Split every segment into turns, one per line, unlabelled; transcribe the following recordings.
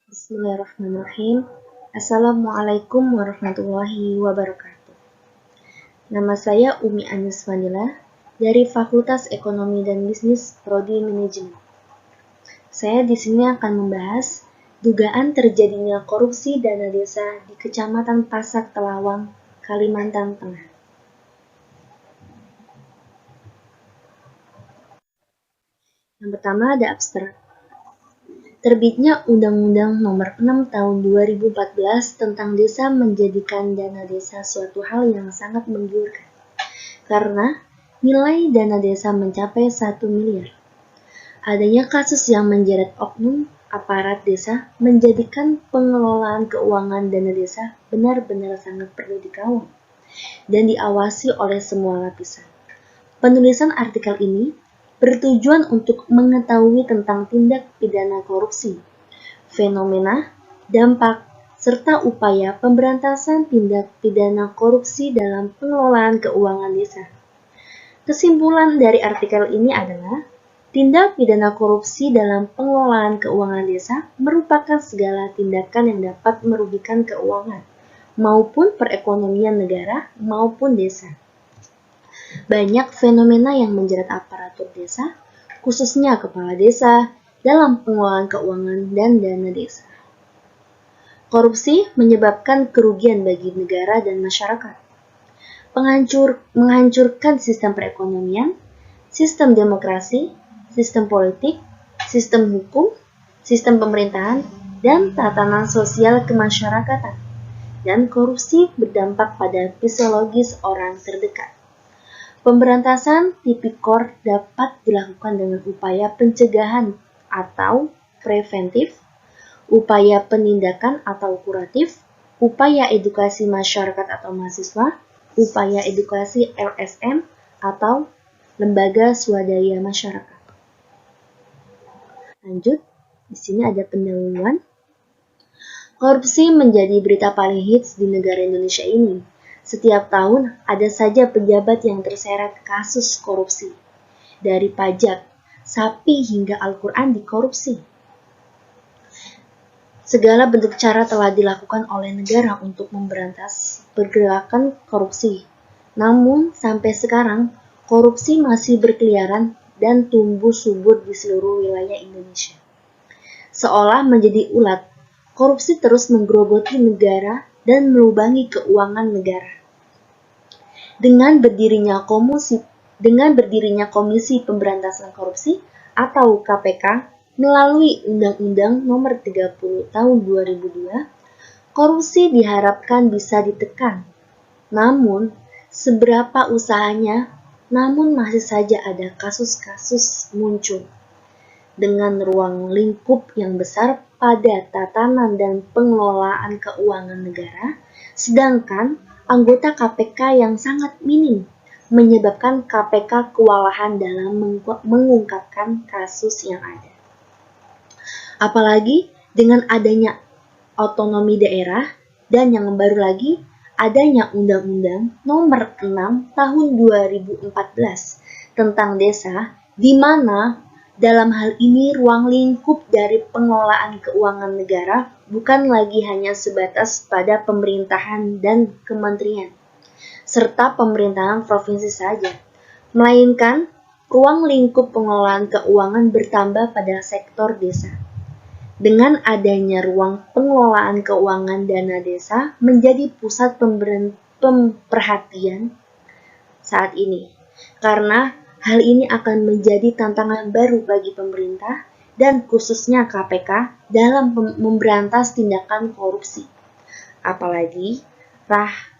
Bismillahirrahmanirrahim. Assalamualaikum warahmatullahi wabarakatuh. Nama saya Umi Anis Manila dari Fakultas Ekonomi dan Bisnis Prodi Manajemen. Saya di sini akan membahas dugaan terjadinya korupsi dana desa di Kecamatan Pasak Telawang, Kalimantan Tengah. Yang pertama ada abstrak. Terbitnya Undang-Undang Nomor 6 Tahun 2014 tentang desa menjadikan dana desa suatu hal yang sangat menggiurkan. Karena nilai dana desa mencapai 1 miliar. Adanya kasus yang menjerat oknum aparat desa menjadikan pengelolaan keuangan dana desa benar-benar sangat perlu dikawal dan diawasi oleh semua lapisan. Penulisan artikel ini bertujuan untuk mengetahui tentang tindak pidana korupsi, fenomena, dampak, serta upaya pemberantasan tindak pidana korupsi dalam pengelolaan keuangan desa. Kesimpulan dari artikel ini adalah, tindak pidana korupsi dalam pengelolaan keuangan desa merupakan segala tindakan yang dapat merugikan keuangan, maupun perekonomian negara maupun desa. Banyak fenomena yang menjerat aparatur desa, khususnya kepala desa, dalam pengelolaan keuangan dan dana desa. Korupsi menyebabkan kerugian bagi negara dan masyarakat. Menghancurkan sistem perekonomian, sistem demokrasi, sistem politik, sistem hukum, sistem pemerintahan, dan tatanan sosial kemasyarakatan. Dan korupsi berdampak pada psikologis orang terdekat. Pemberantasan tipikor dapat dilakukan dengan upaya pencegahan atau preventif, upaya penindakan atau kuratif, upaya edukasi masyarakat atau mahasiswa, upaya edukasi LSM atau lembaga swadaya masyarakat. Lanjut, di sini ada pendahuluan. Korupsi menjadi berita paling hits di negara Indonesia ini. Setiap tahun ada saja pejabat yang terseret kasus korupsi. Dari pajak, sapi hingga Al-Quran dikorupsi. Segala bentuk cara telah dilakukan oleh negara untuk memberantas pergerakan korupsi. Namun sampai sekarang korupsi masih berkeliaran dan tumbuh subur di seluruh wilayah Indonesia. Seolah menjadi ulat, korupsi terus menggerogoti negara dan melubangi keuangan negara. Dengan berdirinya Komisi Pemberantasan Korupsi atau KPK melalui Undang-Undang Nomor 30 Tahun 2002, korupsi diharapkan bisa ditekan. Namun, seberapa usahanya, masih saja ada kasus-kasus muncul. Dengan ruang lingkup yang besar pada tatanan dan pengelolaan keuangan negara, sedangkan anggota KPK yang sangat minim menyebabkan KPK kewalahan dalam mengungkapkan kasus yang ada. Apalagi dengan adanya otonomi daerah dan yang baru lagi adanya Undang-Undang Nomor 6 Tahun 2014 tentang desa, di mana dalam hal ini ruang lingkup dari pengelolaan keuangan negara bukan lagi hanya sebatas pada pemerintahan dan kementerian, serta pemerintahan provinsi saja, melainkan ruang lingkup pengelolaan keuangan bertambah pada sektor desa. Dengan adanya ruang pengelolaan keuangan dana desa menjadi pusat perhatian saat ini, karena hal ini akan menjadi tantangan baru bagi pemerintah dan khususnya KPK dalam memberantas tindakan korupsi. Apalagi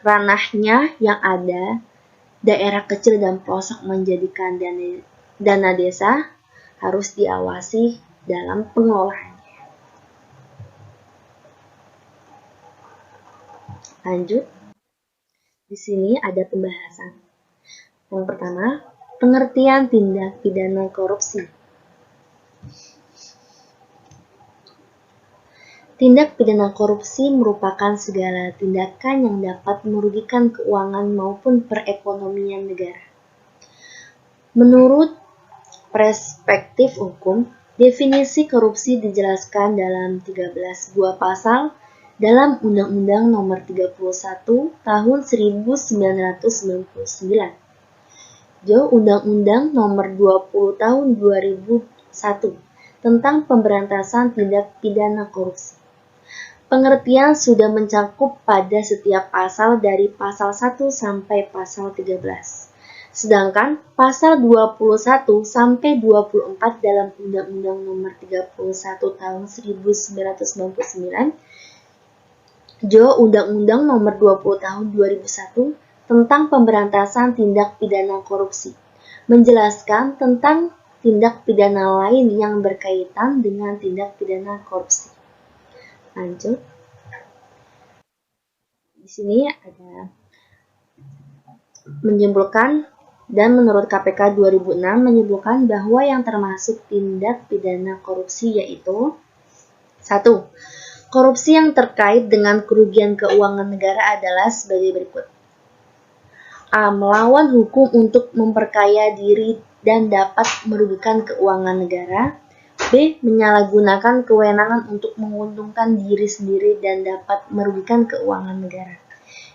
ranahnya yang ada daerah kecil dan pelosok menjadikan dana desa harus diawasi dalam pengelolaannya. Lanjut, di sini ada pembahasan. Yang pertama, pengertian tindak pidana korupsi. Tindak pidana korupsi merupakan segala tindakan yang dapat merugikan keuangan maupun perekonomian negara. Menurut perspektif hukum, Definisi korupsi dijelaskan dalam 13 buah pasal dalam Undang-Undang Nomor 31 Tahun 1999. Undang-Undang Nomor 20 Tahun 2001 tentang pemberantasan tindak pidana korupsi. Pengertian sudah mencakup pada setiap pasal dari pasal 1 sampai pasal 13. Sedangkan pasal 21 sampai 24 dalam Undang-Undang Nomor 31 Tahun 1999, Undang-Undang Nomor 20 Tahun 2001 tentang pemberantasan tindak pidana korupsi, menjelaskan tentang tindak pidana lain yang berkaitan dengan tindak pidana korupsi. Lanjut. Di sini ada menyimpulkan, dan menurut KPK 2006 menyebutkan bahwa yang termasuk tindak pidana korupsi yaitu 1. Korupsi yang terkait dengan kerugian keuangan negara adalah sebagai berikut. A. Melawan hukum untuk memperkaya diri dan dapat merugikan keuangan negara. B. Menyalahgunakan kewenangan untuk menguntungkan diri sendiri dan dapat merugikan keuangan negara.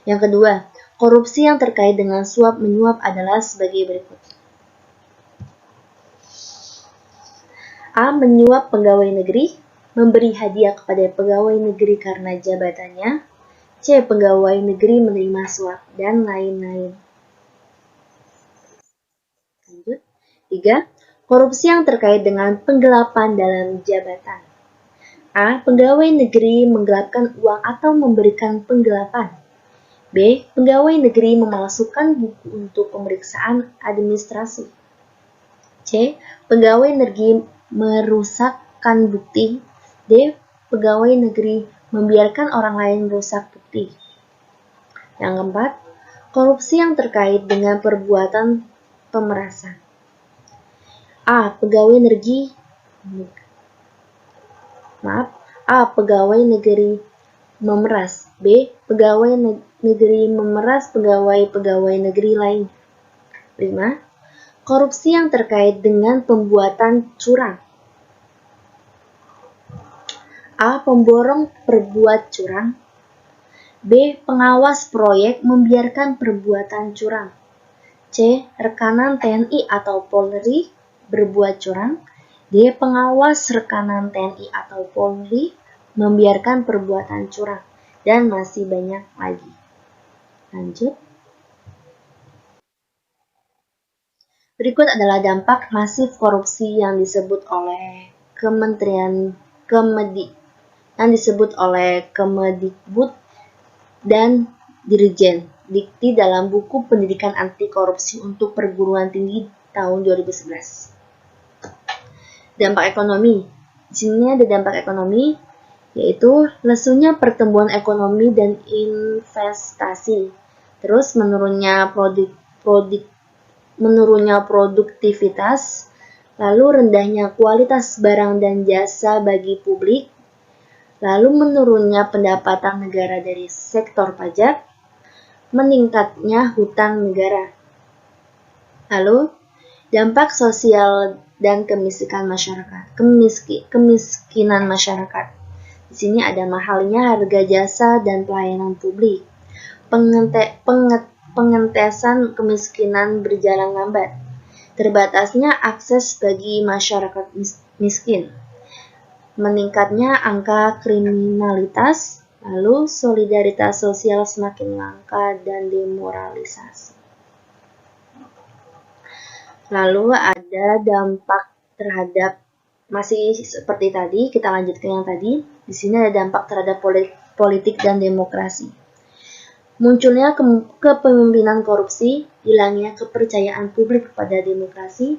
Yang kedua, korupsi yang terkait dengan suap-menyuap adalah sebagai berikut. A. Menyuap pegawai negeri, memberi hadiah kepada pegawai negeri karena jabatannya. C. Pegawai negeri menerima suap, dan lain-lain. Lanjut. 3. Korupsi yang terkait dengan penggelapan dalam jabatan. A. Pegawai negeri menggelapkan uang atau memberikan penggelapan. B. Pegawai negeri memalsukan buku untuk pemeriksaan administrasi. C. Pegawai negeri merusakkan bukti. D. Pegawai negeri membiarkan orang lain merusak bukti. Yang keempat, korupsi yang terkait dengan perbuatan pemerasan. A. Pegawai negeri memeras. B. Pegawai negeri memeras pegawai negeri lain. 5. Korupsi yang terkait dengan pembuatan curang. A. Pemborong berbuat curang. B. Pengawas proyek membiarkan perbuatan curang. C. Rekanan TNI atau Polri berbuat curang. D. Pengawas rekanan TNI atau Polri membiarkan perbuatan curang. Dan masih banyak lagi. Lanjut. Berikut adalah dampak masif korupsi yang disebut oleh Kemendikbud dan Dirjen Dikti dalam buku Pendidikan Anti Korupsi untuk Perguruan Tinggi tahun 2011. Dampak ekonomi. Di sini ada dampak ekonomi, yaitu lesunya pertumbuhan ekonomi dan investasi. Terus menurunnya produktivitas, lalu rendahnya kualitas barang dan jasa bagi publik, lalu menurunnya pendapatan negara dari sektor pajak, meningkatnya hutang negara. Lalu, dampak sosial dan kemiskinan masyarakat. Di sini ada mahalnya harga jasa dan pelayanan publik. Pengentesan kemiskinan berjalan lambat. Terbatasnya akses bagi masyarakat miskin. Meningkatnya angka kriminalitas, lalu solidaritas sosial semakin langka dan demoralisasi. Lalu ada dampak terhadap, masih seperti tadi, kita lanjutkan yang tadi. Di sini ada dampak terhadap politik dan demokrasi. Munculnya kepemimpinan korupsi, hilangnya kepercayaan publik kepada demokrasi,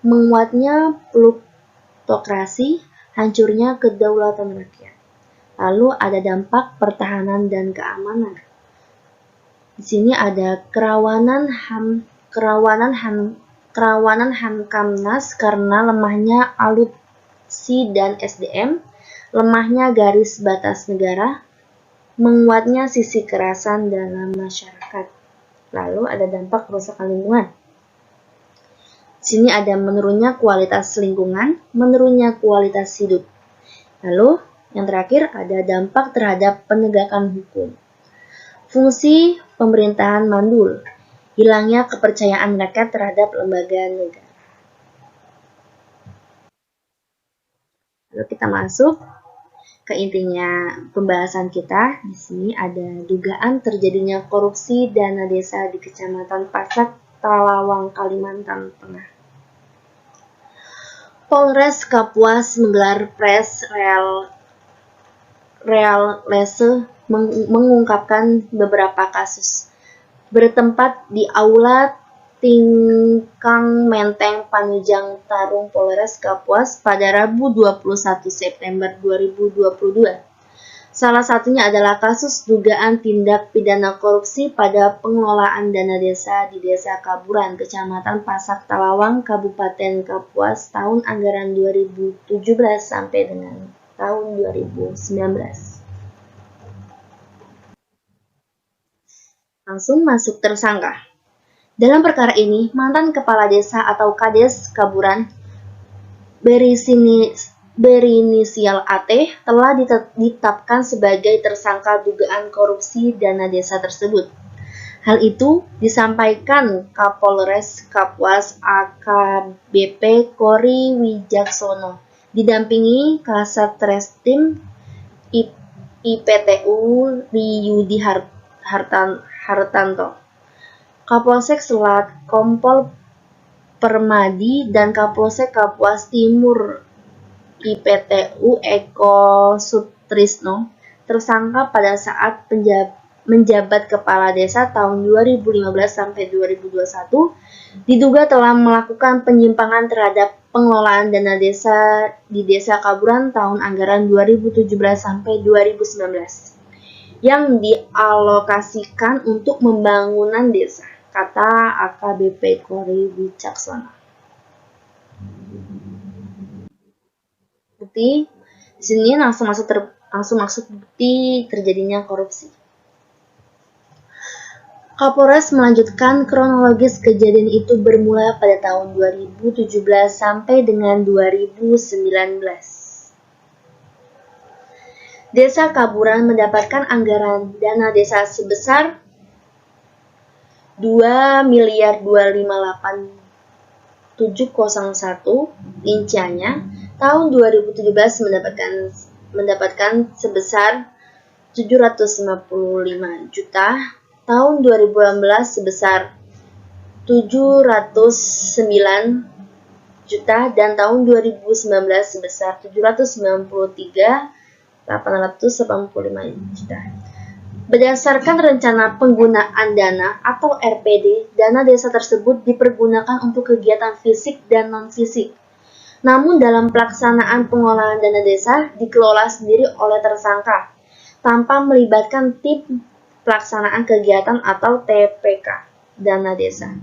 menguatnya plutokrasi, hancurnya kedaulatan rakyat. Lalu ada dampak pertahanan dan keamanan. Di sini ada kerawanan Hamkamnas karena lemahnya alutsista dan SDM, lemahnya garis batas negara, menguatnya sisi kekerasan dalam masyarakat. Lalu ada dampak kerusakan lingkungan. Di sini ada menurunnya kualitas lingkungan, menurunnya kualitas hidup. Lalu, yang terakhir ada dampak terhadap penegakan hukum. Fungsi pemerintahan mandul, hilangnya kepercayaan rakyat terhadap lembaga negara. Lalu kita masuk ke intinya pembahasan kita. Di sini ada dugaan terjadinya korupsi dana desa di Kecamatan Pasak, Talawang, Kalimantan Tengah. Polres Kapuas menggelar press release mengungkapkan beberapa kasus bertempat di Aula Tingkang Menteng Panujang Tarung Polres Kapuas pada Rabu 21 September 2022. Salah satunya adalah kasus dugaan tindak pidana korupsi pada pengelolaan dana desa di Desa Kaburan, Kecamatan Pasak Talawang, Kabupaten Kapuas tahun anggaran 2017 sampai dengan tahun 2019. Langsung masuk tersangka. Dalam perkara ini, mantan kepala desa atau Kades Kaburan berinisial AT telah ditetapkan sebagai tersangka dugaan korupsi dana desa tersebut. Hal itu disampaikan Kapolres Kapuas AKBP Kori Wijaksono didampingi Kasat Reskrim IPTU Riyudi Hartanto, Kapolsek Selat Kompol Permadi, dan Kapolsek Kapuas Timur IPTU Eko Sutrisno. Tersangka pada saat menjabat kepala desa tahun 2015 sampai 2021 diduga telah melakukan penyimpangan terhadap pengelolaan dana desa di Desa Kaburan tahun anggaran 2017 sampai 2019 yang dialokasikan untuk pembangunan desa, kata AKBP Kori Wijaksono. Bukti di sini langsung masuk bukti terjadinya korupsi. Kapolres melanjutkan kronologis kejadian itu bermula pada tahun 2017 sampai dengan 2019. Desa Kaburan mendapatkan anggaran dana desa sebesar 2.258.701 rinciannya. Tahun 2017 mendapatkan sebesar 755 juta, tahun 2018 sebesar 709 juta, dan tahun 2019 sebesar 793.885 juta. Berdasarkan rencana penggunaan dana atau RPD, dana desa tersebut dipergunakan untuk kegiatan fisik dan non-fisik. Namun dalam pelaksanaan pengelolaan dana desa dikelola sendiri oleh tersangka tanpa melibatkan tim pelaksanaan kegiatan atau TPK dana desa.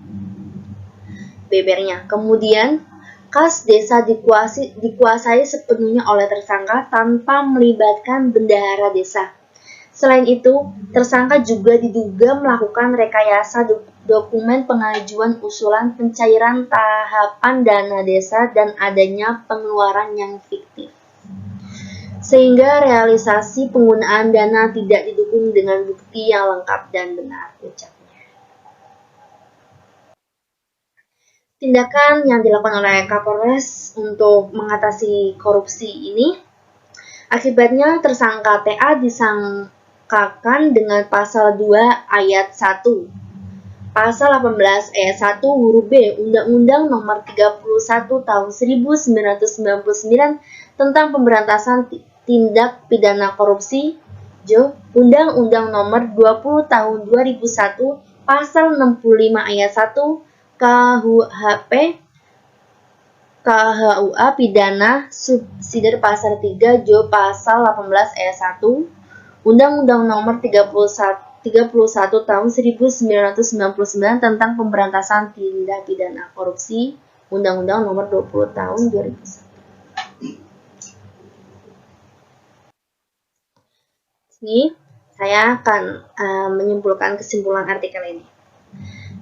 Bebernya. Kemudian, kas desa dikuasai sepenuhnya oleh tersangka tanpa melibatkan bendahara desa. Selain itu, tersangka juga diduga melakukan rekayasa dokumen pengajuan usulan pencairan tahapan dana desa dan adanya pengeluaran yang fiktif, sehingga realisasi penggunaan dana tidak didukung dengan bukti yang lengkap dan benar, ucapnya. Tindakan yang dilakukan oleh Kapolres untuk mengatasi korupsi ini, akibatnya tersangka TA disangkakan dengan pasal 2 ayat 1, pasal 18 ayat 1 huruf B Undang-Undang Nomor 31 Tahun 1999 tentang Pemberantasan Tindak Pidana Korupsi, Undang-Undang Nomor 20 Tahun 2001, pasal 65 ayat 1 KUA pidana subsidiar pasal 3 pasal 18 ayat 1 Undang-Undang Nomor 31 Tahun 1999 tentang Pemberantasan Tindak Pidana Korupsi, Undang-Undang Nomor 20 Tahun 2001. Ini saya akan menyimpulkan kesimpulan artikel ini.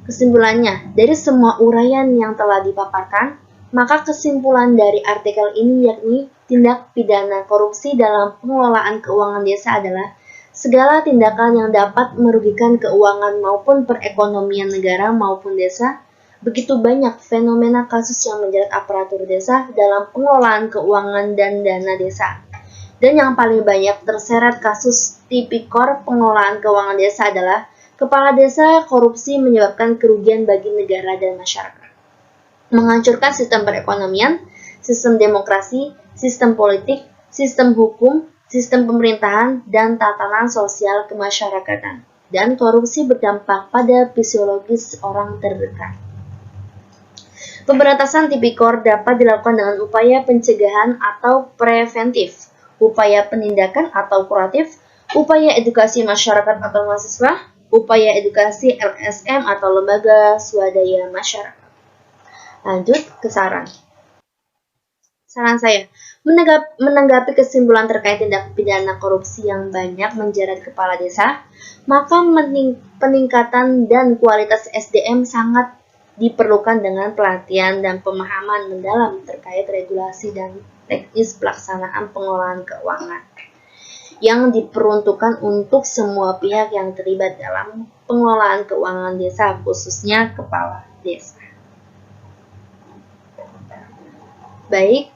Kesimpulannya, dari semua uraian yang telah dipaparkan, maka kesimpulan dari artikel ini yakni tindak pidana korupsi dalam pengelolaan keuangan desa adalah segala tindakan yang dapat merugikan keuangan maupun perekonomian negara maupun desa. Begitu banyak fenomena kasus yang menjerat aparatur desa dalam pengelolaan keuangan dan dana desa. Dan yang paling banyak terseret kasus tipikor pengelolaan keuangan desa adalah kepala desa korupsi menyebabkan kerugian bagi negara dan masyarakat, menghancurkan sistem perekonomian, sistem demokrasi, sistem politik, sistem hukum, sistem pemerintahan, dan tatanan sosial kemasyarakatan. Dan korupsi berdampak pada fisiologis orang terdekat. Pemberantasan tipikor dapat dilakukan dengan upaya pencegahan atau preventif, upaya penindakan atau kuratif, upaya edukasi masyarakat atau mahasiswa, upaya edukasi LSM atau lembaga swadaya masyarakat. Lanjut ke saran. Saran saya, menanggapi kesimpulan terkait tindak pidana korupsi yang banyak menjerat kepala desa, maka peningkatan dan kualitas SDM sangat diperlukan dengan pelatihan dan pemahaman mendalam terkait regulasi dan teknis pelaksanaan pengelolaan keuangan yang diperuntukkan untuk semua pihak yang terlibat dalam pengelolaan keuangan desa, khususnya kepala desa. Baik,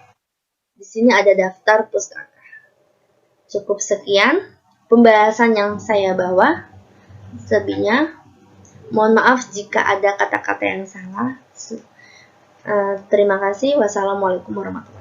di sini ada daftar pustaka. Cukup sekian pembahasan yang saya bawa. Selebihnya, mohon maaf jika ada kata-kata yang salah. Terima kasih. Wassalamualaikum warahmatullahi wabarakatuh.